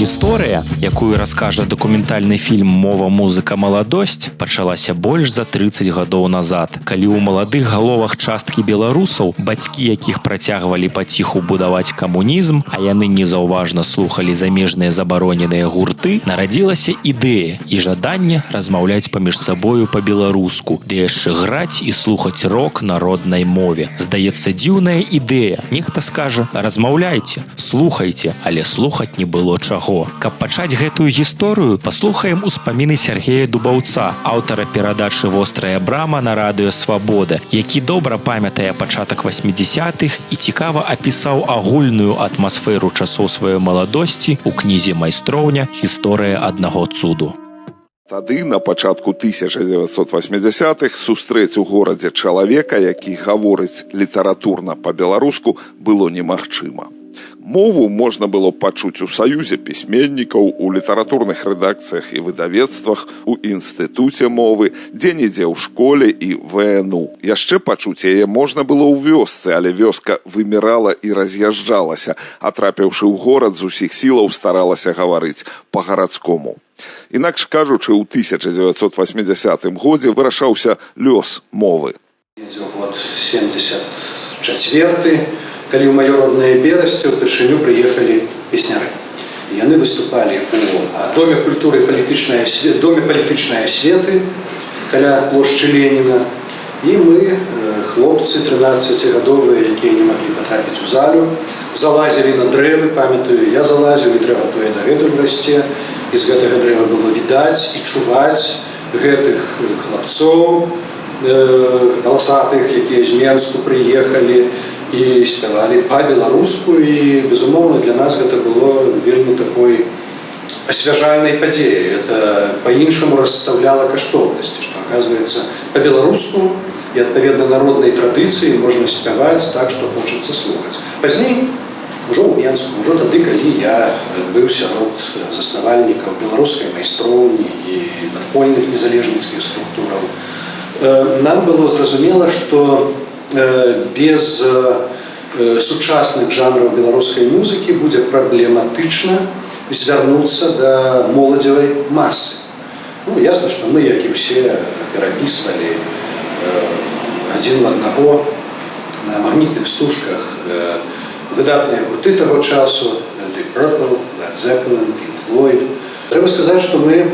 Гісторыя, якую раскажа дакументальны фільм «Мова, музыка, маладосць», пачалася больш за 30 гадоў назад, калі ў маладых галовах часткі беларусаў, бацькі якіх працягвалі паціху будаваць камунізм, а яны незаўважна слухалі замежныя забароненыя гурты, нарадзілася ідэя і жаданне размаўляць паміж сабою па-беларуску, ды яшчэ граць і слухаць рок на роднай мове. Здаецца, дзіўная ідэя. Нехта скажа: размаўляйце, слухайце, але слухаць не было чаго. Каб пачаць гэтую гісторыю, паслухаем успаміны Сергея Дубаўца, аўтара перадачы «Вострая брама» на радыё «Свабода», які добра памятае пачатак 80-х і цікава апісаў агульную атмасферу часоў сваёй маладосці ў кнізе «Майстроўня. Гісторыя аднаго цуду». Тады, на пачатку 1980-х, сустрэць у горадзе чалавека, які гаворыць літаратурна па-беларуску, было немагчыма. Мову можна было пачуць у саюзе пісьменнікаў, у літаратурных рэдакцыях і выдавецтвах, у інстытуце мовы, дзе-нідзе ў школе і ВНУ. Яшчэ пачуць яе можна было ў вёсцы, але вёска вымірала і раз'язджалася, а трапіўшы ў горад, з усіх сілаў старалася гаварыць па-гарадскому. Інакш кажучы, у 1980 годзе вырашаўся лёс мовы. Ідзе год 74-й, калі ў маё роднае Берасце ўпершыню прыехалі песняры. Яны выступалі ў Доме культуры і палітычнай асветы каля плошчы Леніна. І мы, хлопцы 13-гадовыя, якія не маглі патрапіць у залю, залазілі на дрэвы, памятаю, я залазіў, і дрэва тое дагэтуль расце. І з гэтага дрэва было відаць і чуваць гэтых хлапцоў валасатых, якія з Менску прыехалі і спявалі па-беларуску. І, безумоўна, для нас гэта было вельмі такой асвяжальнай падзеяй. Это па-іншаму расстаўляла каштоўнасці, што, аказваецца, па-беларуску і, адпаведна, народнай традыцыі можна спяваць так, што хочацца слухаць. Пазней, ужо ў Менску, ужо тады, калі я быў сярод заснавальнікаў беларускай майстроўні і падпольных незалежніцкіх структураў, нам было зразумела, што без сучасных жанраў беларускай музыкі будзе праблематычна звярнуцца да моладзевай масы. Ну, ясна, што мы, як і ўсе, перапісвалі адзін в аднаго на магнітных стужках выдатныя гурты таго часу, Deep Purple, Led Zeppelin, Pink Floyd. Трэба сказаць, што мы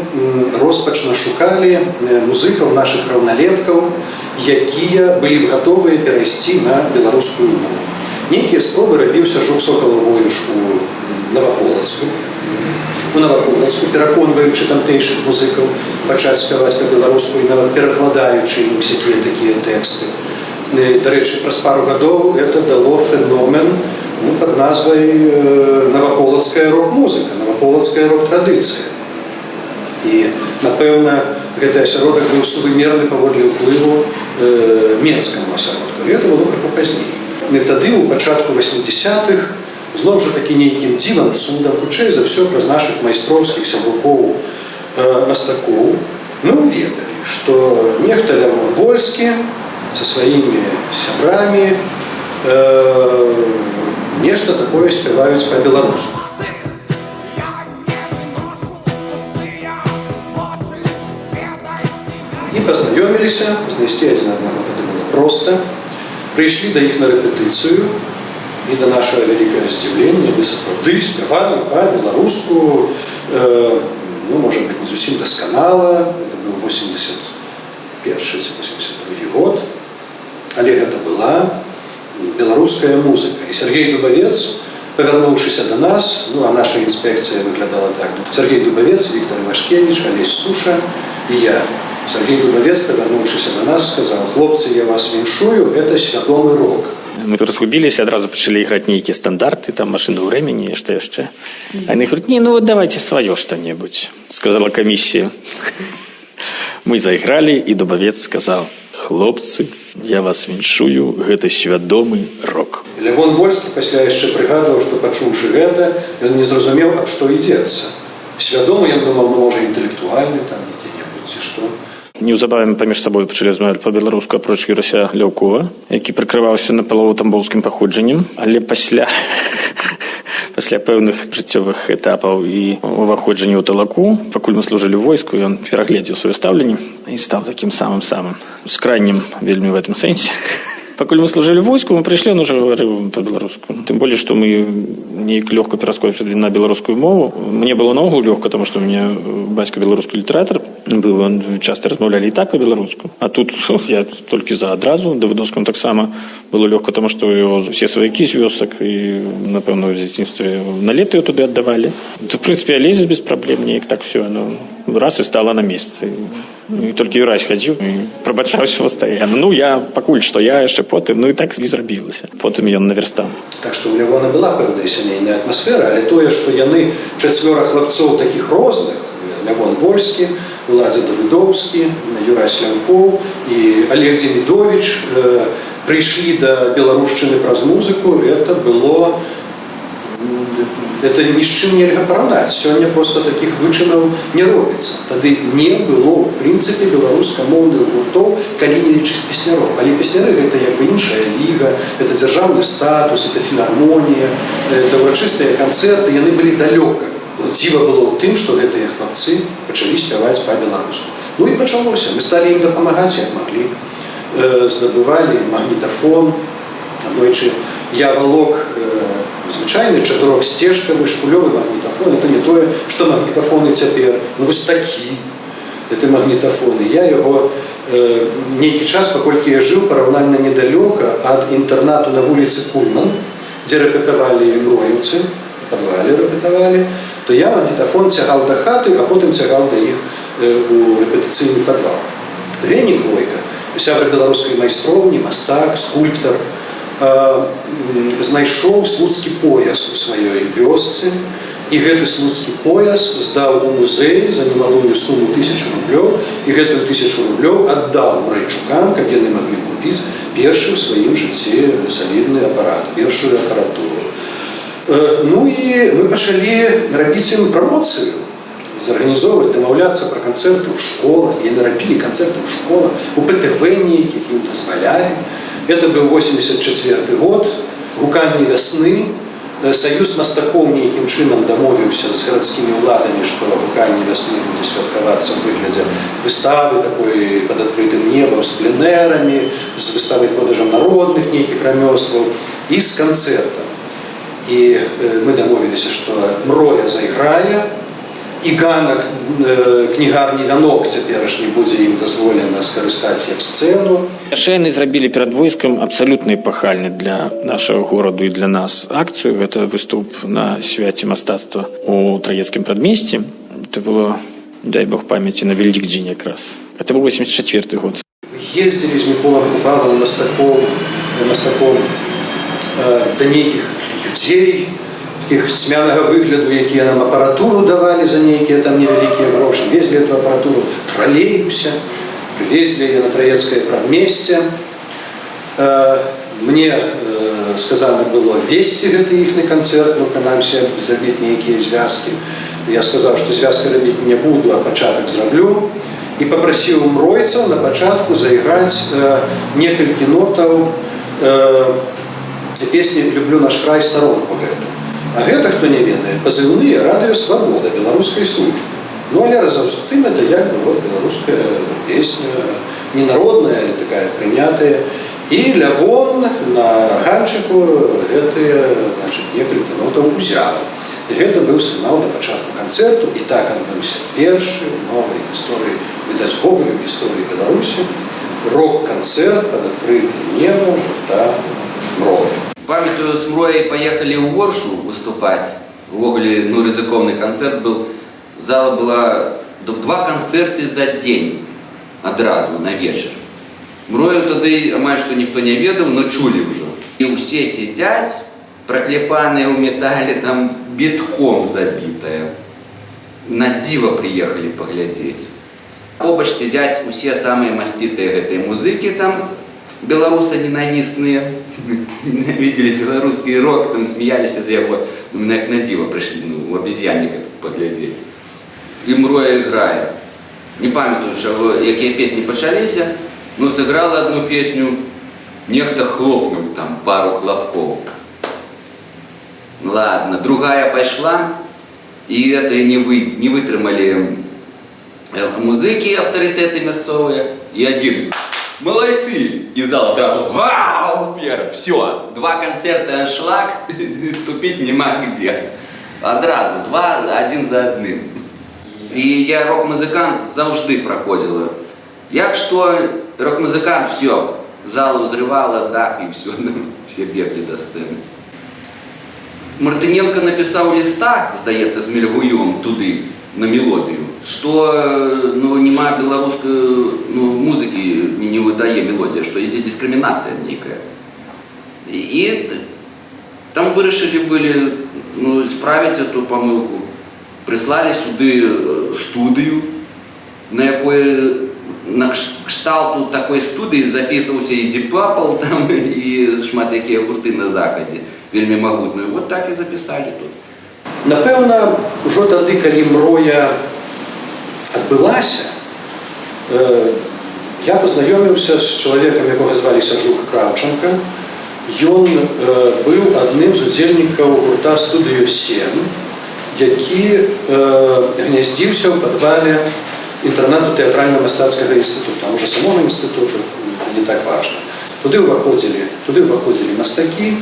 роспачна шукалі музыкаў, нашых раўналеткаў, якія былі б гатовыя перайсці на беларускую мову. Нейкія спробы рабіў Сяржук Сокалаў-Воюш у Наваполацку, пераконваючы тамтэйшых музыкаў пачаць спяваць па-беларуску і нават перакладаючы ім всякія такія тэксты. Дарэчы, праз пару гадоў гэта дало феномен пад назвай наваполацкая рок-музыка, наваполацкая рок-традыцыя. І, напэўна, гэты асяродак быў сувымерны паводле ўплыву менскаму асяродку. Але гэта было крыху пазней. Тады, у пачатку 80-х, зноў жа такі нейкім дзівам цудам, хутчэй за ўсё праз нашых майстроўскіх сябрукоў мастакоў, мы ўведалі, што нехта Лявон Вольскі са сваімі сябрамі нешта такое спяваюць па-беларуску. І пазнаёміліся, знайсці адзін аднаго тады было проста. Прыйшлі да іх на рэпетыцыю, і да нашага вялікага здзіўлення яны сапраўды спявалі па-беларуску, ну, можа быць, не зусім дасканала, это быў 81-й ці 82-й год, але гэта была беларуская музыка. І Сергей Дубавец, павярнуўшыся да нас, ну, а наша інспекцыя выглядала так: Сергей Дубавец, Віктор Івашкевіч, Алесь Суша і я. Сергей Дубавец, павярнуўшыся да нас, сказаў: хлопцы, я вас віншую, гэта свядомы рок. Мы тут разгубіліся, адразу пачалі іграць нейкія стандарты, там «Машину времени» і што яшчэ. А яны говорят: не, ну вот давайте сваё што-небудзь, сказала камісія. Мы заігралі, і Дубавец сказаў: хлопцы, я вас віншую, гэта свядомы рок. Лявон Вольскі пасля яшчэ прыгадваў, што, пачуўшы гэта, ён не зразумеў, аб што ідзецца. Свядома ён думаў, ну, можа, інтэлектуальны там які-небудзь ці што. Неўзабаве паміж сабой пачалі размаўляць па-беларуску апроч Юрася Ляўкова, які прыкрываўся напалову тамбоўскім паходжаннем, але пасля Пасля пэўных жыццёвых этапаў і уваходжання ў талаку, пакуль мы служылі ў войску, ён перагледзеў сваё стаўленне і стаў такім самым-самым скрайнім вельмі в этом сэнсе. Пакуль мы служылі ў войску, мы прыйшлі, он уже гаварыў па-беларуску. Тым болей, што мы неяк лёгка пераскочылі на беларускую мову. Мне было наогул лёгка, таму што у мяне бацька беларускі літаратар быў, он часта размаўлялі і так па-беларуску. А тут я толькі за адразу, Давыдовскому таксама было лёгка, таму што ўсе сваякі з вёсак і, напэўна, ў дзяцінстве на лета ёй туды аддавалі. То, в прынцыпе, я лез без праблем, неяк так всё, раз і стала на месцы. І толькі Юрась хадзіў і прабачаўся пастаянна. Я пакуль што, я яшчэ потым, і так і зрабілася. Потым ён наверстаў. Так што ў Лявона была пэўная сямейная атмасфера, але тое, што яны 4 хлапцоў такіх розных, Лявон Вольскі, Уладзя Давыдоўскі, Юрась Ляўкоў і Олег Демідович прыйшлі да беларушчыны праз музыку, это ні з чым нельга параўнаць. Сёння проста такіх вычынаў не робіцца. Тады не было, в прынцыпе, беларускамоўных гуртоў, калі не лічыць песняров. Але песняры — гэта як бы іншая ліга, это дзяржаўны статус, это філармонія, это ўрачыстыя канцэрты, яны былі далёка. Дзіва было ў тым, што гэтыя хлапцы пачалі спяваць па-беларуску. І пачалося. Мы сталі ім дапамагаць, як маглі. Здабывалі магнітафон. Аднойчы я валок звычайны 4-сцежкавы шпулёвы магнітафон. Это не тое, што магнітафоны цяпер. Вось такі. Это магнітафоны. Я яго нейкі час, паколькі я жыў параўнальна недалёка ад інтэрнату на вуліцы Кульман, дзе рэпетавалі мроеўцы, в падвале рэпетавалі, то я магнітафон цягаў да хаты, а потым цягаў да іх у рэпетыцыйны падвал. Венік Лойка, сябра беларускай майстроўні, мастак, скульптар, знайшоў слуцкі пояс у сваёй вёсцы, і гэты слуцкі пояс здаў у музей за немалую суму 1000 рублёў, і гэтую 1000 рублёў аддаў брайчукам, каб яны маглі купіць першы ў сваім жыцці салідны апарат, першую апаратуру. І мы пачалі рабіць ім прамоцыю, зарганізоўваць, дамаўляцца пра канцэрты ў школах, і нарабілі канцэрты ў школах, у ПТВ нейкіх ім дазвалялі. Это быў 84 год, гуканні вясны. Саюз мастакоў нейкім чынам дамовіўся з гарадскімі ўладамі, што гуканні вясны будзе святкавацца ў выглядзе выставы такой пад адкрытым небам з пленэрамі, з выставай продажам народных нейкіх рамёстваў і з канцэртам. І мы дамовіліся, што Мроя зайграе, і ганак кнігарні «Вянок» цяперашні будзе ім дазволена скарыстаць як сцэну. Яшчэ яны зрабілі перад войскам абсалютна эпахальны для нашага гораду і для нас акцыю. Гэта выступ на свяце мастацтва у Траецкім прадмесці. Это было, дай бог памяці, на Вялікдзень якраз. Это быў 84 год. Ездзілі з Міколам Кубавым мастаком да нейкіх людзей, таких цьмянага выгляду, якія нам апаратуру давалі за нейкія там невялікія грошы. Везлі эту апаратуру в тралейбусе, привезли ее на Троецкое прадмесце. Мне сказано было весці гэты іхны канцэрт, прынамсі зрабіць нейкія звязкі. Я сказаў, што звязкі рабіць не буду, а пачатак зраблю. І папрасіў мройцаў на пачатку зайграць некалькі нотаў песні «Люблю наш край» старонку гэту. А гэта, хто не ведае, пазыўныя радыё «Свабода» беларускай службы. Але разам з тым, это як бы беларуская песня, не народная, але такая прынятая. І Лявон на арганчыку гэтыя некалькі нотаў узяў. І гэта быў сігнал да пачатку канцэрту, і так адбыўся першы ў новай гісторыі, відаць, вогуле ў гісторыі Беларусі, рок-канцэрт пад адкрытым небам да Мроя. Памятаю, с Мроей поехали в Оршу выступать. Увогуле, рызыкоўны концерт был. Зала была 2 концерты за день адразу на вечер. Мрою тады амаль што ніхто не ведаў, но чулі ўжо. І ўсе сидзяць, проклепаныя ў метале, там битком забітая. На дзіва приехали поглядзець. Побач сидзяць усе самыя масцітыя гэтай музыкі там, беларуса-ненавісныя, видели беларускі рок, там смеяліся за яго, на дзіва прыйшлі у абезьяннік этот паглядзець. І Мроя іграе. Не памятаю, якія песні пачаліся, но сыграла одну песню, нехта хлопнуў там пару хлопкоў. Ладно, другая пошла, и это не вытрымали музыки, авторитеты мясцовые, и один «Молодцы!» И зал одразу «Вау!» Вперед! Все, 2 концерта аншлаг, ступить нема где. Одразу, 2, один за одним. І я рок-музикант завжди проходила. Як що рок-музикант, все, залу взривало, дах і все, всі бігли до сцени. Мартиненко написав листа, здається, з Мельгуєм туди, на мелодію, що нема білоруської музики, не видає мелодія, що йде дискримінація ніяка. І там вирішили були справити цю помилку. Прислали сюди студію, на якої на кшталту такої студії записувався і Deep Purple, там, і шмат які гурти на Заході, вельми могутні. От так і записали тут. Напевно, уже тоді, коли мроя відбулася, я познайомився з чоловіком, якого звали Сержук Кравченко. Він був одним з удзельників гурта «Студіо 7», який гнездився в підвалі інтернату театрально-мистецького інституту. А може самого інституту, не так важливо. Туди виходили мастаки,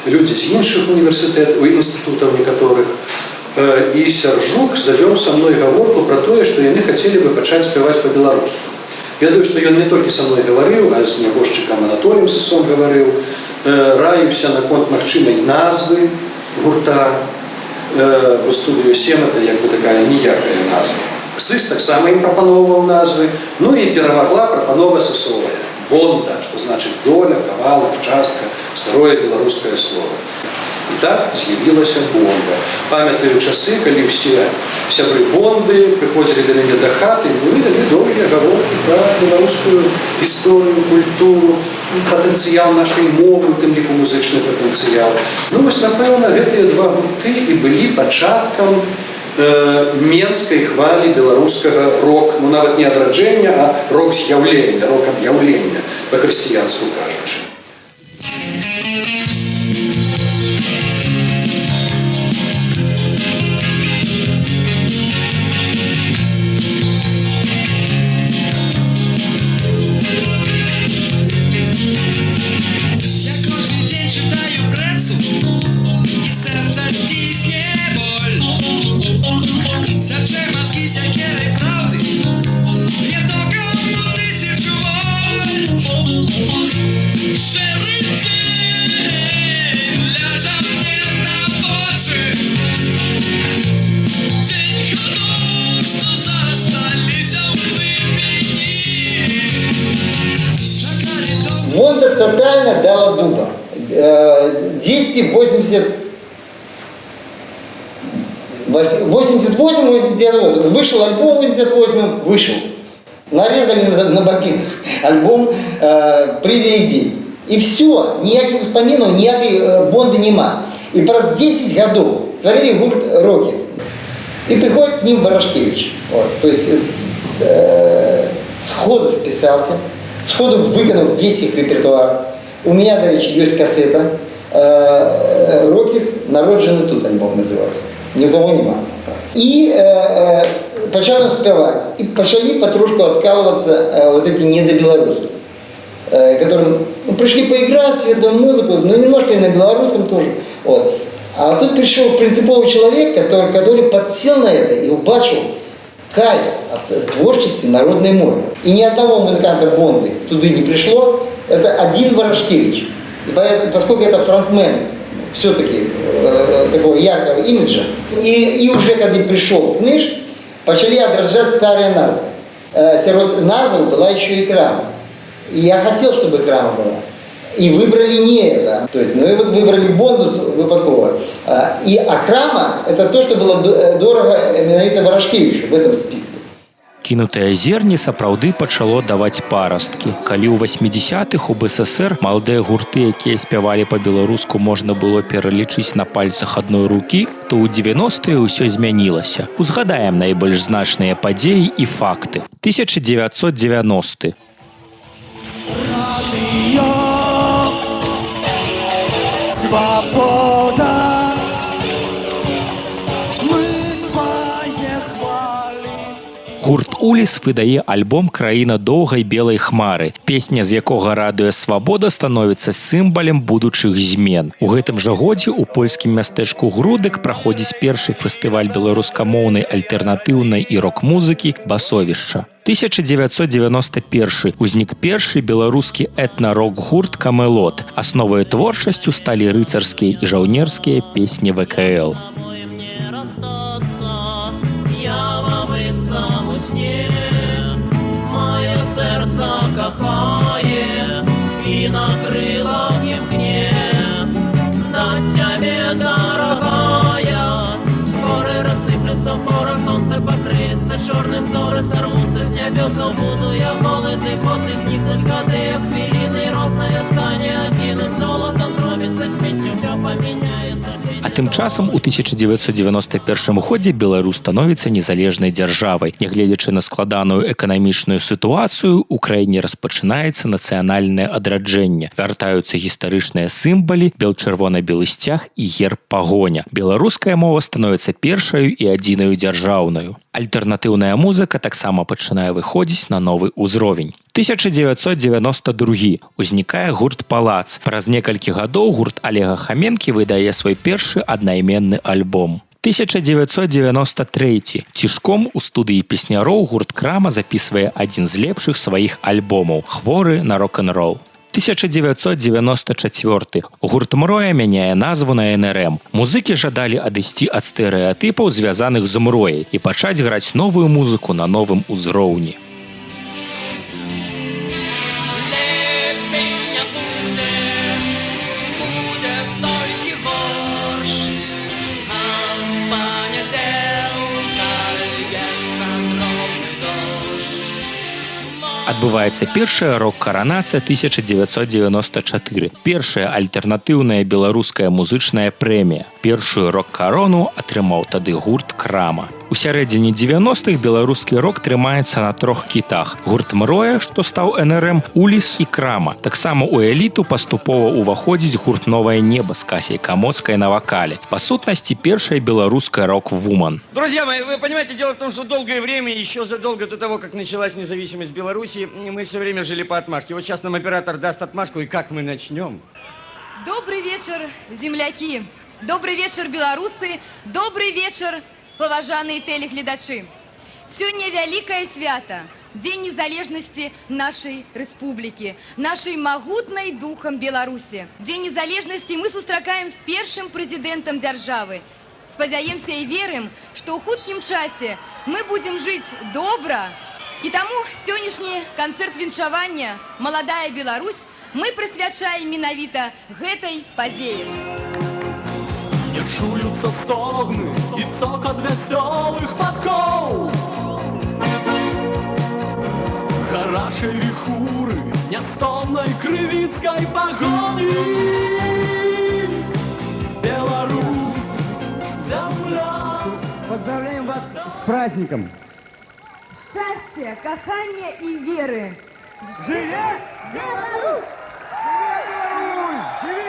люди з інших університетів, інститутів некоторих. І Сержук завел со мной говорку про то, что они хотели бы почать спевать по-белорусски. Я думаю, что он не только со мной говорил, а с небожчиком Анатолием Сысом говорил, раився на конт магчимой назвы гурта, бо «Студіо 7» это як бы такая ніякая назва. Сыс так само им пропановывал назвы, ну и перемогла пропанова Сысовая. Бонда, что значит доля, кавалок, частка, старое белорусское слово. І так з'явилася Бонда. Пам'ятаю часи, коли всі сябри Бонди приходили до мене до хати, і були довгі говорки про білоруську історію, культуру, потенціал нашої мови, у тим ліку музичний потенціал. Ну ось, напевно, ці 2 гурти і були початком менської хвалі білоруського рок, ну навіть не одродження, а рок-з'явлення, рок-об'явлення, по-християнську кажучи. Бонда тотально дала дуба. 88-89 вышел альбом, 88 вышел. Нарезали на бобинах альбом «Прийде их день». И все, никаких вспоминов, никакой Бонды нема. И про 10 годов створили гурт «Рокис». И приходит к ним Ворошкевич. Вот, то есть сходу вписался, сходу выгнал весь их репертуар. У меня, короче, есть кассета. «Рокис», «Народжены тут» альбом назывался. Ни у кого нема. И почали спевать. И пошли потрошку откалываться вот эти недобелорусы, которым пришли поиграть светлую музыку, но немножко и на белорусском тоже. Вот. А тут пришел принциповый человек, который подсел на это и убачил кайф от творчества народной мовы. И ни одного музыканта Бонды туда не пришло. Это один Ворошкевич. И поэтому, поскольку это фронтмен все-таки такого яркого имиджа, и уже когда пришел книж, начали отражать старые назвы. Среди назв была еще и Крама. И я хотел, чтобы Крама была. И выбрали не это. То есть, ну и вот выбрали Бонду выпадково. А Крама – это то, что было дорого именно Ворошкевичу в этом списке. Кінутае зерне сапраўды пачало даваць парасткі. Калі ў 80-х у БССР маладыя гурты, якія спявалі па-беларуску, можна было пералічыць на пальцах адной рукі, то ў 90-е ўсё змянілася. Узгадаем найбольш значныя падзеі і факты. 1990. Свобода Гурт «Уліс» выдае альбом «Краіна доўгай белай хмары», песня з якога радуе свабода становіцца сімвалам будучых змен. У гэтым жа годзе ў польскім мястэчку Грудык праходзіць першы фестываль беларускамоўнай альтэрнатыўнай і рок-музыкі «Басовішча». 1991 узнік першы беларускі этна-рок-гурт «Камелот». Асновай творчасцю сталі рыцарскія і жаўнерскія песні ВКЛ. Моє серце кохає і на крилах імкне на тебе, дорогая. Горы рассыплются в порах, солнце покрыться черным, зоры сорвутся с небесов. Буду я голодный, после сникнуть годы, хвилины розная стане одиным золотом зробится сміттю, все поменяется. А тым часам у 1991 годзе Беларусь становіцца незалежнай дзяржавай. Нягледзячы на складаную эканамічную сітуацыю, у краіне распачынаецца нацыянальнае адраджэнне. Вяртаюцца гістарычныя сімвалы, бел-чырвона-белы сцяг і герб пагоня. Беларуская мова становіцца першаю і адзінаю дзяржаўнаю. Альтэрнатыўная музыка таксама пачынае выходзіць на новы ўзровень. 1992 узнікае гурт «Палац». Праз некалькі гадоў гурт Олега Хаменкі выдае свой першы аднайменны альбом. 1993 цішком у студыі песняроў гурт «Крама» запісвае адзін з лепшых сваіх альбомаў «Хворы на рок-н-рол». 1994 гурт «Мроя» мяняе назву на НРМ. Музыкі жадалі адысці ад стэрэатыпаў, звязаных з мрояй, і пачаць граць новую музыку на новым узроўні. Адбываецца першая рок-каранацыя 1994. Першая альтэрнатыўная беларуская музычная прэмія. Першую рок-карону атрымаў тады гурт «Крама». У сярэдзіне 90-х беларускі рок трымаецца на трох кітах. Гурт «Мроя», што стаў НРМ, «Уліс» і «Крама». Таксама у эліту паступова ўваходзіць гурт «Новае неба» з Касяй Камоцкай на вакале. Па сутнасці, першая беларуская рок-вуман. Друзья мои, вы понимаете, дело в том, что долгое время, еще задолго до того, как началась независимость Беларуси, мы все время жили по отмашке. Вот сейчас нам оператор даст отмашку, и как мы начнем? Добрый вечер, земляки! Добрый вечер, белорусы! Добрый вечер, поважанные телегледачи! Сегодня великое свято, День незалежности нашей республики, нашей могутной духом Беларуси. День незалежности мы сустракаем с первым президентом державы. Спадзяемся и верим, что в хуткім часе мы будем жить добро. И тому сегодняшний концерт віншавання «Молодая Беларусь» мы присвячаем менавіта гэтай падзеі. Не чуюцца стогны і цокат вясёлых падкоў. Гарачай віхуры нястомнай крывіцкай пагоні. Беларусь, земля. Поздравляем вас с праздником! Счастья, кохания и веры! Живе Беларусь!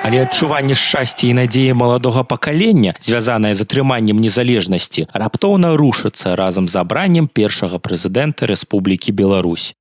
Але адчуванне шчасця і надзеі маладога пакалення, звязанае з атрыманнем незалежнасці, раптоўна рушыцца разам з абраннем першага прэзідэнта Рэспублікі Беларусь.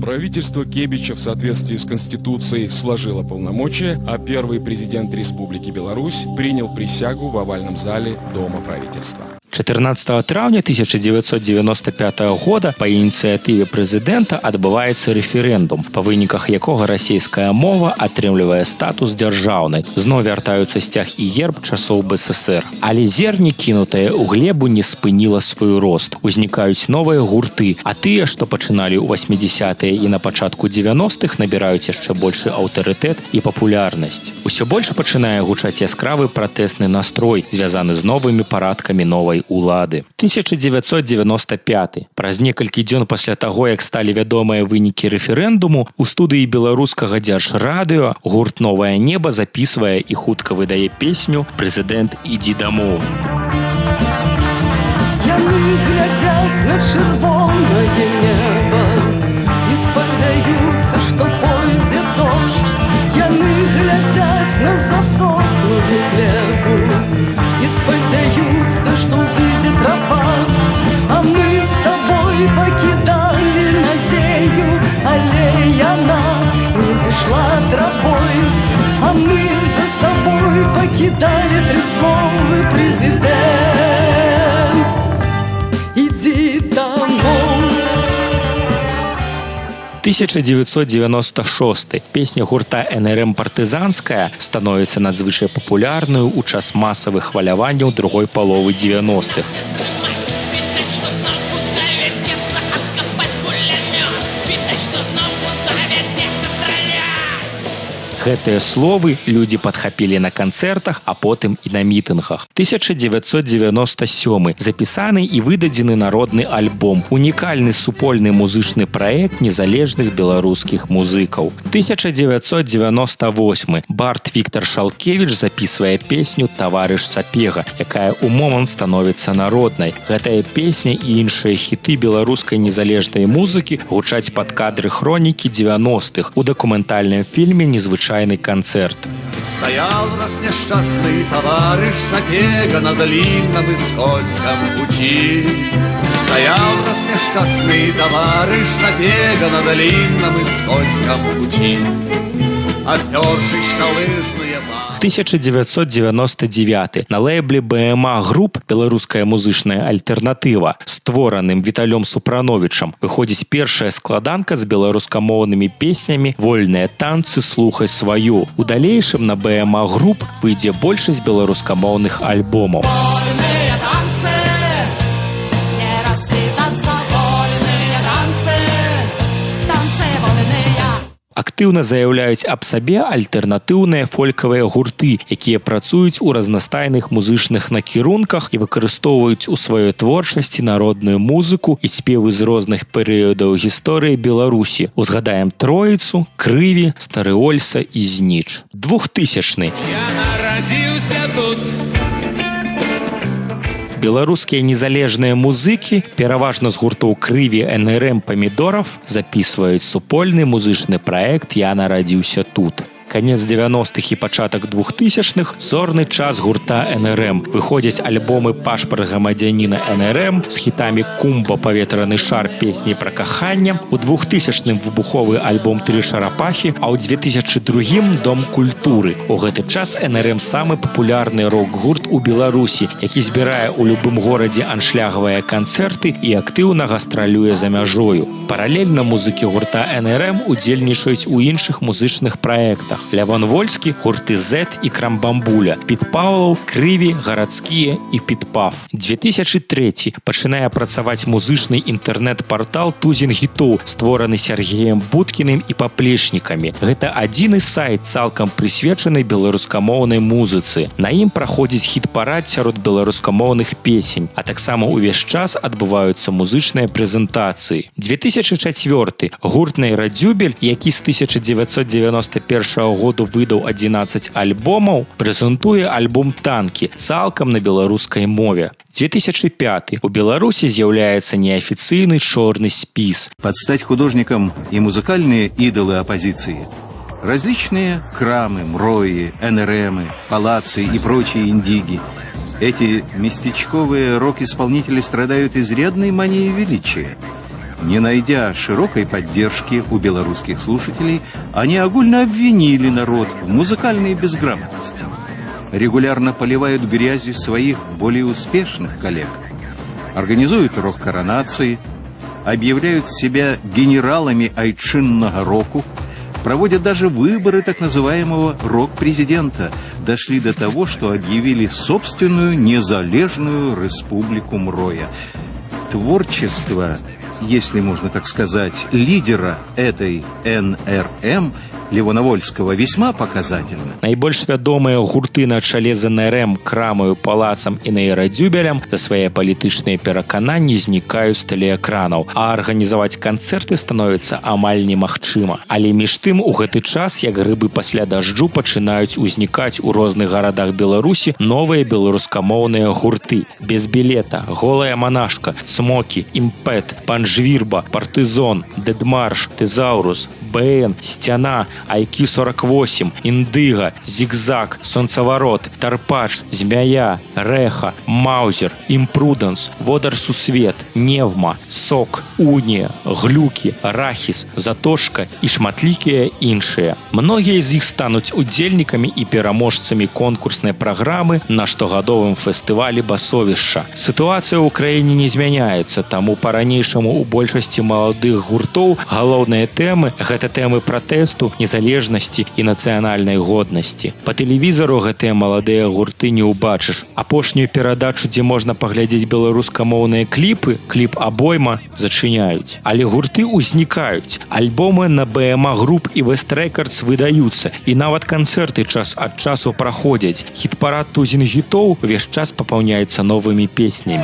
Правительство Кебича в соответствии с Конституцией сложило полномочия, а первый президент Республики Беларусь принял присягу в овальном зале Дома правительства. 14 траўня 1995 года па ініцыятыве прэзідэнта адбываецца рэферэндум, па выніках якога расійская мова атрымлівае статус дзяржаўнай. Зноў вяртаюцца сцяг і герб часоў БССР. Але зерне, кінутае ў глебу, не спыніла свой рост. Узнікаюць новыя гурты, а тыя, што пачыналі ў 80-е і на пачатку 90-х, набіраюць яшчэ большы аўтарытэт і папулярнасць. Усё больш пачынае гучаць яскравы пратэсны настрой, звязаны з новымі парадкамі новай улады. 1995. Праз некалькі дзён пасля таго, як сталі вядомыя вынікі рэферэндуму, у студыі беларускага дзяржрадыё гурт «Новае неба» запісвае і хутка выдае песню «Прэзідэнт, ідзі дамоў». Яны глядзяць на чырвонае неба і спадзяюцца, што пойдзе дождж. Яны глядзяць на засохлую глебу і спадзяюцца, што ўзыдзе трава, а мы з табой пакінем весновый президент. Иди домой. 1996. Песня гурта НРМ «Партызанская» становіцца надзвычай папулярнаю ў час масавых хваляванняў другой паловы 90-х. Гэтыя словы людзі падхапілі на канцэртах, а потым і на мітынгах. 1997. Запісаны і выдадзены народны альбом. Унікальны супольны музычны праект незалежных беларускіх музыкаў. 1998. Бард Віктор Шалкевіч запісвае песню «Таварыш Сапега», якая ў момант становіцца народнай. Гэтая песня і іншыя хіты беларускай незалежнай музыкі гучаць пад кадры хронікі 90-х у дакументальным фільме «Незвычайны концерт». Стоял раз несчастный товарищ Сапега на длинном и скользком пути. Стоял раз несчастный товарищ Сапега на длинном и скользком пути. Опершись на лыжные базы. 1999. На лейбле БМА Груп «Беларуская музычная альтэрнатыва», створаным Віталём Супрановічам, выходзіць першая складанка з беларускамоўнымі песнямі «Вольныя танцы, слухай сваю». У далейшым на БМА Груп выйдзе большасць беларускамоўных альбомаў. Актыўна заяўляюць аб сабе альтэрнатыўныя фолькавыя гурты, якія працуюць у разнастайных музычных накірунках і выкарыстоўваюць у сваёй творчасці народную музыку і спевы з розных перыядаў гісторыі Беларусі. Узгадаем Троіцу, Крыві, Стары Ольса і Зніч. 2000. Я народился тут. Беларускія незалежныя музыкі, пераважна з гуртоў Крыві, НРМ, Памідоров, запісваюць супольны музычны праект «Я нарадзіўся тут». Канец 90-х і пачатак 2000-х – зорны час гурта НРМ. Выходзяць альбомы «Пашпарт грамадзяніна НРМ» з хітамі «Кумба», «Паветраны шар», песні пра каханне. У 2000-м выбуховы альбом «Тры шарапахі», а ў 2002-м «Дом культуры». У гэты час НРМ самы папулярны рок-гурт у Беларусі, які збірае ў любым горадзе аншлягавыя канцэрты і актыўна гастралюе за мяжою. Паралельна музыкі гурта НРМ удзельнічаюць у іншых музычных праектах. Лявон Вольскі, гурты Z і Крамбамбуля, Піт Паўлаў, Крыві, Гарадскія і Пітпав. 2003. Пачынае працаваць музычны інтэрнэт-партал «Тузін гітоў», створаны Сергеем Будкіным і паплечнікамі. Гэта адзіны сайт, цалкам прысвечаны беларускамоўнай музыцы. На ім праходзіць хіт-парад сярод беларускамоўных песень, а таксама ўвесь час адбываюцца музычныя прэзентацыі. 2004. Гурт «Нейрадзюбель», які з 1991 году выдаў 11 альбомаў, прэзентуе альбом «Танкі» цалкам на беларускай мове. 2005. У Беларуси з'яўляецца неофициальный черный спис. Под стать художникам и музыкальные идолы оппозиции. Различные храмы, мрои, НРМы, палацы и прочие индиги. Эти местечковые рок-исполнители страдают изрядной манией величия. Не найдя широкой поддержки у белорусских слушателей, они огульно обвинили народ в музыкальной безграмотности. Регулярно поливают грязью своих более успешных коллег. Организуют рок-коронации, объявляют себя генералами айчинного року, проводят даже выборы так называемого рок-президента, дошли до того, что объявили собственную незалежную республику Мроя. Творчество, если можно так сказать, лидера этой НРМ Левона Вольского весьма показательно. Найбольш вядомыя гурты на чале з НРМ, Крамаю, Палацам і Нейрадзюбелем за свае палітычныя перакананні знікаюць з тэлеэкранаў, а арганізаваць канцэрты становіцца амаль немагчыма. Але між тым у гэты час, як грыбы пасля дажджу, пачынаюць узнікаць у розных гарадах Беларусі новыя беларускамоўныя гурты. Без білета, Голая монашка, Цмокі, Імпэт, Панжвірба, Партызон, Дедмарш, Тезаурус, БН, Сцяна, IQ-48, Індыга, Зігзаг, Сонцаварот, Тарпач, Змяя, Рэха, Маузер, Імпруданс, Водар Сусвет, Невма, Сок, Унія, Глюкі, Арахіс, Затошка і шматлікія іншыя. Многія з іх стануць удзельнікамі і пераможцамі конкурснай праграмы на штогадовым фестывалі басовішча. Сітуацыя ў краіне не змяняецца, таму па-ранейшаму у большасці маладых гуртоў галоўныя тэмы – гэта тэмы пратэсту, незалежнасці і нацыянальнай годнасці. Па тэлевізару гэтыя маладыя гурты не ўбачыш. Апошнюю перадачу, дзе можна паглядзець беларускамоўныя кліпы, кліп «Абойма» зачыняюць. Але гурты ўзнікаюць. Альбомы на БМА груп і West Records выдаюцца. І нават канцэрты час ад часу праходзяць. Хіт-парад тузін хітоў увесь час папаўняецца новымі песнямі.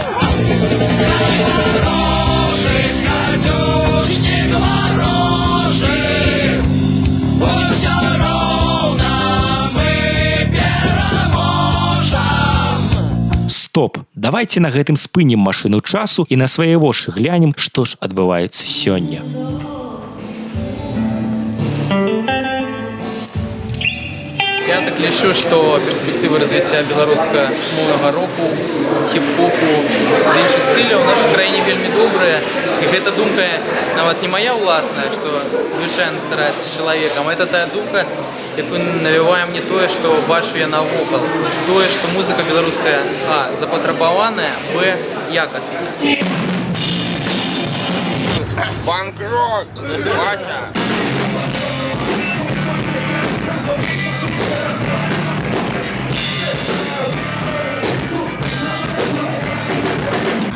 Стоп! Давайте на гэтым спынем машыну часу і на свае вушы глянем, што ж адбываецца сёння. Я так лічу, што перспектывы развіцця беларуска-моўнага року, хіп-хопу, іншых стыляў у нашай краіне вельмі добрыя. І гэта думка нават не мая ўласная, што звычайна здараецца з чалавекам, а это тая думка, якую навівае мне тое, што бачу я навокал. Тое, што музыка беларуская, а, запатрабаваная, б, якасная. Панк-рок! Вася!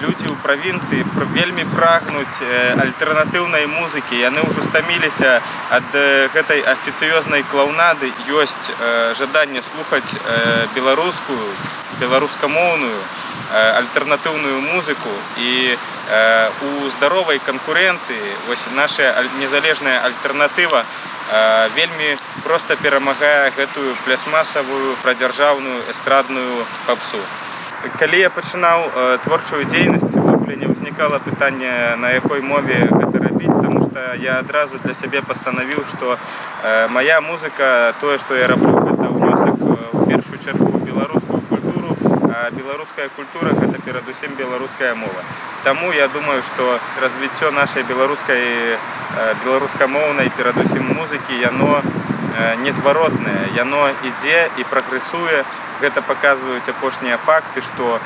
Людзі ў правінцыі вельмі прагнуць альтэрнатыўнай музыкі. Яны ўжо стаміліся ад гэтай афіцыёзнай клаўнады. Ёсць жаданне слухаць беларускую, беларускамоўную альтэрнатыўную музыку. І у здаровай канкурэнцыі вось наша незалежная альтэрнатыва вельмі проста перамагае гэтую плясмасавую прадзяржаўную эстрадную папсу. Калі я пачынаў творчую дзейнасць, увогуле не ўзнікала пытання, на якой мове гэта рабіць, таму што я адразу для сябе пастанавіў, што мая музыка, тое, што я раблю, гэта ўнёсак у першую чаргу ў беларускую культуру, а беларуская культура – гэта перадусім беларуская мова. Таму я думаю, што развіццё нашай беларускамоўнай, перадусім музыкі, яно незваротнае, яно ідзе і прагрэсуе. Гэта паказваюць апошнія факты, што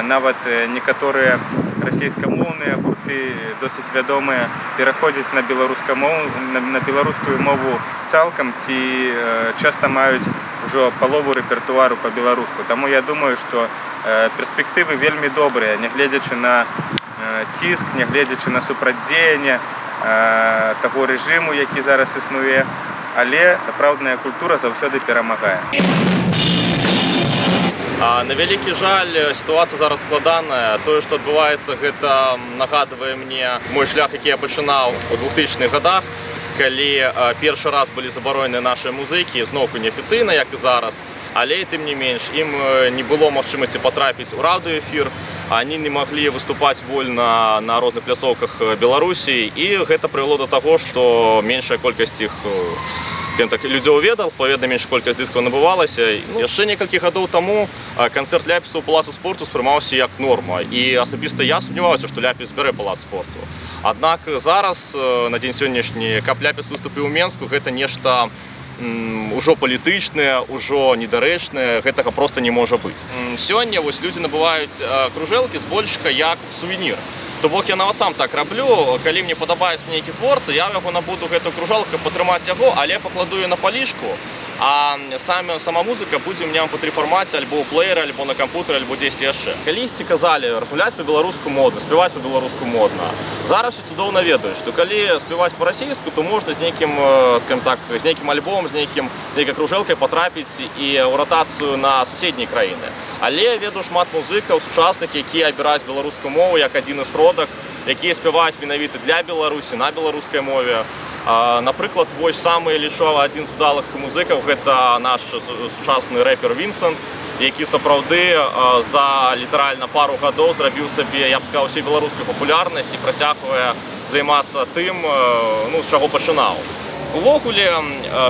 нават некаторыя расійскамоўныя гурты, досыць вядомыя, пераходзяць на беларускую мову цалкам ці часта маюць ужо палову рэпертуару па-беларуску. Таму я думаю, што перспектывы вельмі добрыя, нягледзячы на ціск, нягледзячы на супрацьдзеянне таго рэжыму, які зараз існуе, але сапраўдная культура заўсёды перамагае. На вялікі жаль, сітуацыя зараз складаная. Тое, што адбываецца, гэта нагадвае мне мой шлях, які я пачынаў у 2000-х гадах, калі першы раз былі забаронены нашы музыкі, зноўку неафіцыйна, як і зараз, але тым не менш, ім не было магчымасці патрапіць у радыёэфір, они не маглі выступаць вольна на розных пляцоўках Беларусі, і гэта прывяло да таго, што меншая колькасць іх людзей ведаў, паведна менш колькасць дыскаў набывалася. Яшчэ некалькі гадоў таму канцэрт Ляпіса ў палацы спорту спрымаўся як норма, і асабіста я сумняваюся, што Ляпіс бярэ палац спорту. Аднак зараз, на дзень сённяшні, каб Ляпіс выступіў у Менску, гэта нешта ўжо палітычнае, ўжо недарэчнае, гэтага проста не можа быць. Сёння вось людзі набываюць кружэлкі збольшага як сувенір. То бок я нават сам так раблю, калі мне падабаецца нейкі творца, я яго набуду гэтую кружалку, патрымаць яго, але пакладу ее на палічку, а сама музыка будзе у меня ў MP3 фармаце, альбо ў плееры, альбо на кампутары, альбо дзесьці яшчэ. Калісьці казалі, размаўляць па-беларуску модна, спяваць па-беларуску модна. Зараз усе цудоўна ведаюць, што калі спяваць па-расійску, то можна з нейкім, скажем так, з нейкім альбомом, з нейкай кружэлкай патрапіць і ў ратацыю на суседнія краіны. Але ведаю шмат музыкаў сучасных, якія абіраюць беларускую мову як адзін з сродак, якія спяваюць менавіта для Беларусі, на беларускай мове. Напрыклад, вось самы лічу адзін з удалых музыкаў, гэта наш сучасны рэпер Вінсент, які сапраўды за літаральна пару гадоў зрабіў сабе, я б сказаў, усю беларускую папулярнасць і працягвае займацца тым, з чаго пачынаў. Увогуле,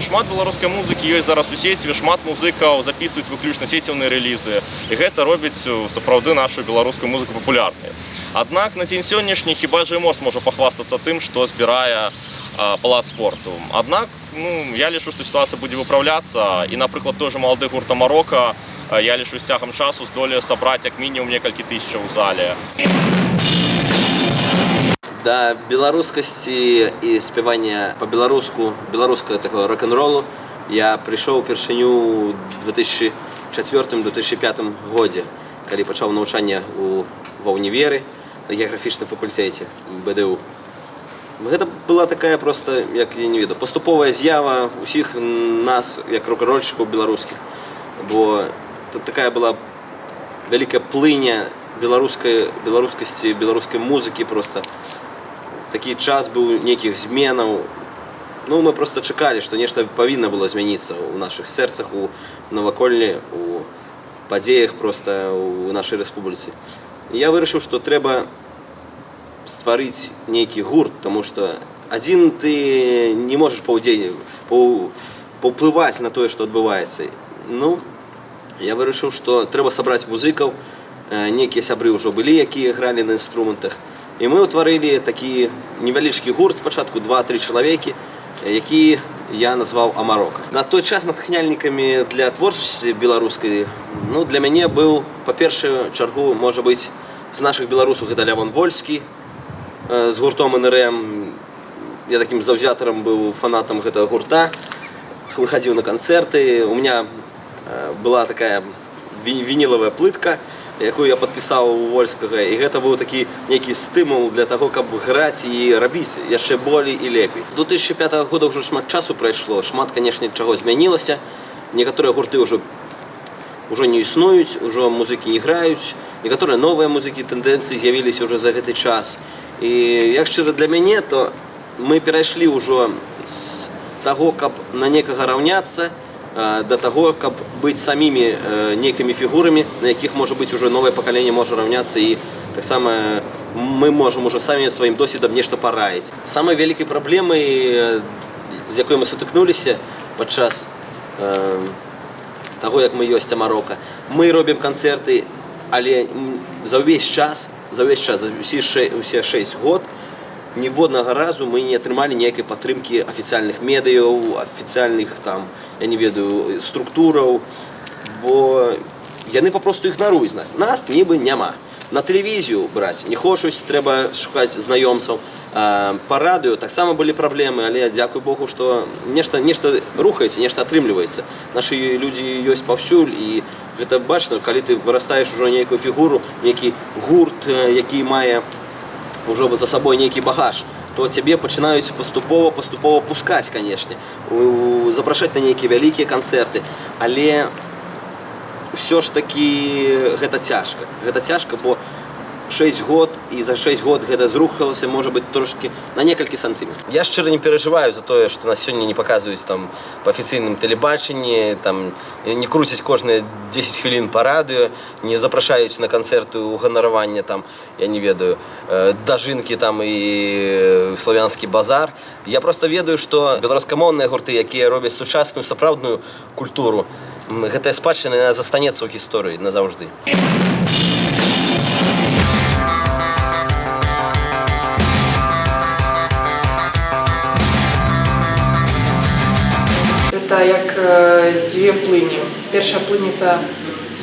шмат беларускай музыкі ёсць зараз у сеціве, шмат музыкаў записываюць выключна сецівныя рэлізы. І гэта робіць сапраўды нашу беларускую музыку папулярнай. Аднак на дзень сённяшні хіба ЖМОС можа пахвастацца тым, што збірае палац спорту. Аднак, я лічу, што сітуацыя будзе выпраўляцца, і, напрыклад, той жа малады гурт Амарока, я лічу, з цягам часу здолее сабраць як мінімум некалькі тысячаў у зале. Да беларускасці і спявання па-беларуску, беларускага такого рок-н-ролу я прыйшоў упершыню ў 2004-2005 годзе, калі пачаў навучанне ва ўніверы на геаграфічным факультэце БДУ. Гэта была такая проста, як я не ведаю, паступовая з'ява ўсіх нас, як рок-н-рольшчыкаў беларускіх, бо тут такая была вялікая плыня беларускасці, беларускай музыкі проста. Такі час быў нейкіх зменаў. Мы проста чакалі, што нешта павінна было змяніцца ў нашых сэрцах, у наваколлі, у падзеях проста ў нашай рэспубліцы. Я вырашыў, што трэба стварыць нейкі гурт, таму што адзін ты не можаш паўплываць на тое, што адбываецца. Я вырашыў, што трэба сабраць музыкаў, нейкія сябры ўжо былі, якія гралі на інструментах. І мы ўтварылі такі невялічкі гурт, спачатку 2-3 чалавекі, які я назваў Амарока. На той час натхняльнікамі для творчасці беларускай, для мяне быў, па першую чаргу, можа быць, з нашых беларусаў гэта Лявон Вольскі, з гуртом НРМ. Я такім заўзятарам быў, фанатам гэтага гурта, выхадзіў на канцэрты. У меня была такая вінілавая плытка, якую я падпісаў у Вольскага, і гэта быў такі нейкі стымул для таго, каб граць і рабіць яшчэ болей і лепей. З 2005 года ўжо шмат часу прайшло, шмат, канешне, чаго змянілася. Некаторыя гурты ўжо не існуюць, ужо музыкі не граюць, некаторыя новыя музыкі, тэндэнцыі з'явіліся ўжо за гэты час. І як шчыра для мяне, то мы перайшлі ўжо з таго, каб на некага раўняцца, да таго, каб быць самімі нейкімі фігурамі, на якіх, можа быць, ужо новае пакаленне можа раўняцца, і таксама мы можам ужо самі сваім досведам нешта параіць. Самай вялікай праблемай, з якой мы сутыкнуліся падчас таго, як мы ёсць Амарока, мы робім канцэрты, але за ўвесь час, за ўсе 6 год, ніводнага разу мы не атрымалі ніякай падтрымкі афіцыяльных медыяў, афіцыяльных там, я не ведаю, структураў, бо яны папросту ігнаруюць нас. Нас нібы няма. На тэлевізію браць не хочуць, трэба шукаць знаёмцаў. Па радыё таксама былі праблемы, але дзякуй Богу, што нешта рухаецца, нешта атрымліваецца. Нашы людзі ёсць паўсюль, і гэта бачна, калі ты вырастаеш ужо нейкую фігуру, нейкі гурт, які мае ўжо за сабой нейкі багаж, то цябе пачынаюць паступова пускаць, канешне, запрашаць на нейкія вялікія канцэрты, але ўсё ж такі гэта цяжка. Гэта цяжка, бо 6 год, і за 6 год гэта зрухалася, можа быць, трошкі на некалькі сантыметраў. Я шчыра не перажываю за тое, што нас сёння не паказваюць там па афіцыйным тэлебачанні, там не круцяць кожныя 10 хвілін па радыё, не запрашаюць на канцэрты уганаравання, там, я не ведаю, дажынкі там і славянскі базар. Я проста ведаю, што беларускамоўныя гурты, якія робяць сучасную сапраўдную культуру, гэтая спадчына застанецца ў гісторыі назаўжды. Это як дзве плыні. Першая плынь – это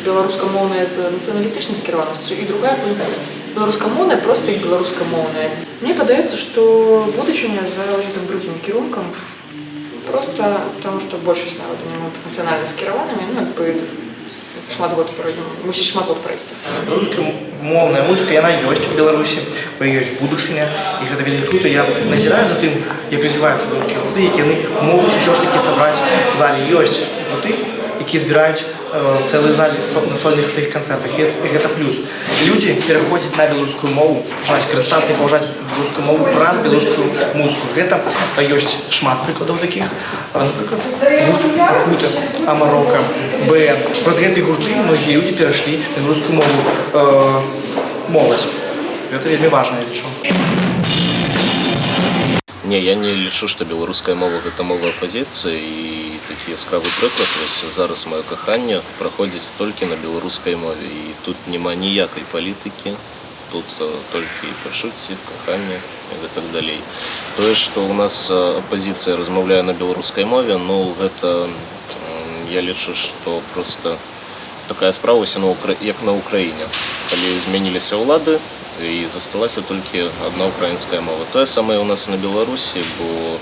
беларускамоўная з нацыяналістычнай скіраванасцю, і другая плынь – беларускамоўная, проста і беларускамоўная. Мне падаецца, што будучыня за гэтым другім кірункам, просто потому, што большасць народу не могуць быць нацыянальна скіраванымі, мусіць шмат год прайсці. Беларускамоўная музыка, яна ёсць у Беларусі, бо ёсць будучыня, і гэта вельмі крута. Я назіраю за тым, як развіваюцца беларускія гурты, які яны могуць усё ж такі сабраць в залі. Ёсць гурты, якія збіраюць цэлыя залі на сольных сваіх канцэртах, і гэта плюс. Людзі пераходзяць на беларускую мову, пачынаюць карыстацца і паважаць беларускую мову праз беларускую музыку. Гэта ёсць шмат прыкладаў такіх. Напрыклад, гурт Акута, Амарока, БН. Праз гэтыя гурты многія людзі перайшлі на беларускую мову. Моладзь. Гэта вельмі важна, я лічу. Не, я не лічу, што беларуская мова гэта мова апазіцыі, і такі яскравы прыклад, вось зараз маё каханне праходзіць толькі на беларускай мове, і тут няма ніякай палітыкі, тут толькі пачуцці, каханне і гэтак далей. Тое, што ў нас апазіцыя размаўляе на беларускай мове, ну гэта я лічу, што проста такая справа як на Украіне. Калі змяніліся ўлады, і засталася толькі одна украінская мова. Тое самае у нас на Беларусі, бо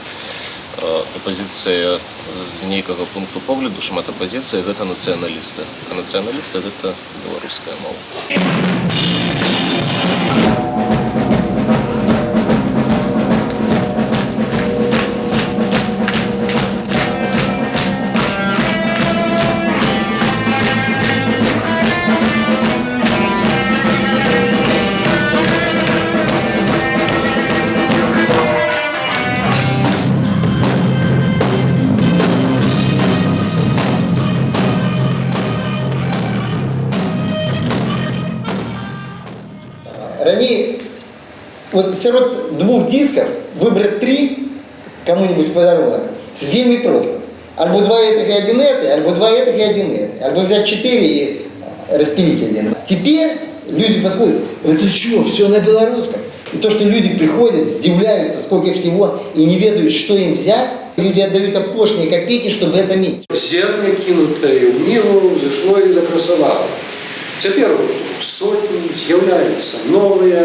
апазіцыя з нейкага пункту погляду, шмат апазіцыі гэта нацыяналісты. А нацыяналісты гэта беларуская мова. Ранее, вот сярод 2 дисков выбрать 3 кому-нибудь в подарунок вельми просто. Альбо 2 этих и 1 это, альбо 2 этих и 1 это. Альбо взять 4 и распилить 1. Теперь люди подходят, это что, все на белорусском. И то, что люди приходят, удивляются, сколько всего, и не ведают, что им взять, люди отдают опошние копейки, чтобы это иметь. Зерня, кинутое в миру, зашло и закрасовало. Теперь сотні з'являються нові,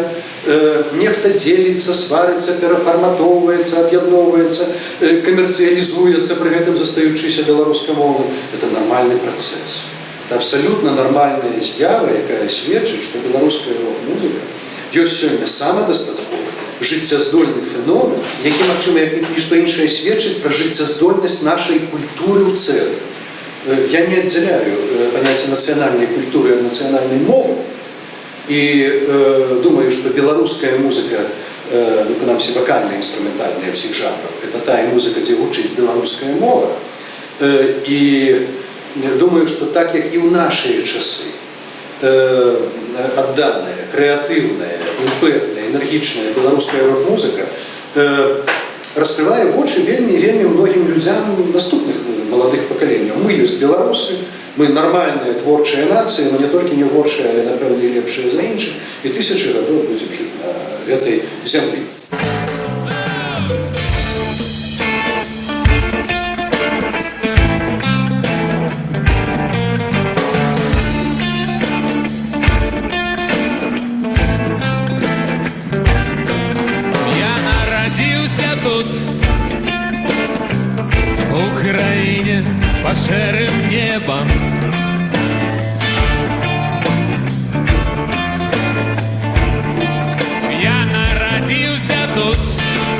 нехто ділиться, свариться, переформатовується, об'єдновується, комерціалізується, при этом застаючися білоруською мовою. Це нормальний процес. Це абсолютно нормальна з'ява, яка свідчить, що білоруська рок-музика є сьогодні самодостатковий, життєздольний феномен, який, максимум, як ніщо інше, свідчить про життєздольність нашої культури в цілому. Я не отделяю понятие национальной культуры от национальной мовы. И думаю, что белорусская музыка, ну, принамсі вокальная, инструментальная всех жанров, это та музыка, где учит белорусская мова. И думаю, что так, как и в наши часы, отданная, креативная, импетная, энергичная белорусская рок-музыка раскрывае вочы вельмі многим людям наступных молодых поколений. Мы есть белорусы, мы нормальная творчая нация, мы не только не горшая, але, напевно, и лепшая за інших, и 1000 годов будем жить на этой земле. Я народился тут, в Украине, под шэрым небом. Я народился тут,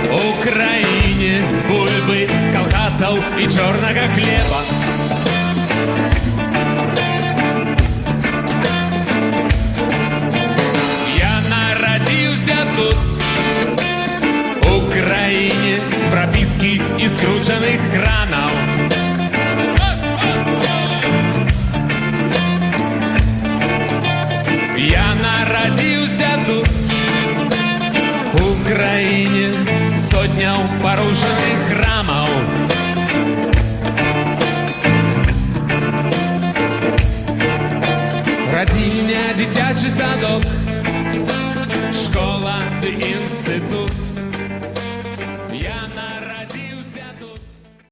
в Украине, бульбы, колхозов и черного хлеба. Я народился тут, в Украине, прописки из скрученных кранов. Я народился тут, в Украине, сотня порушенных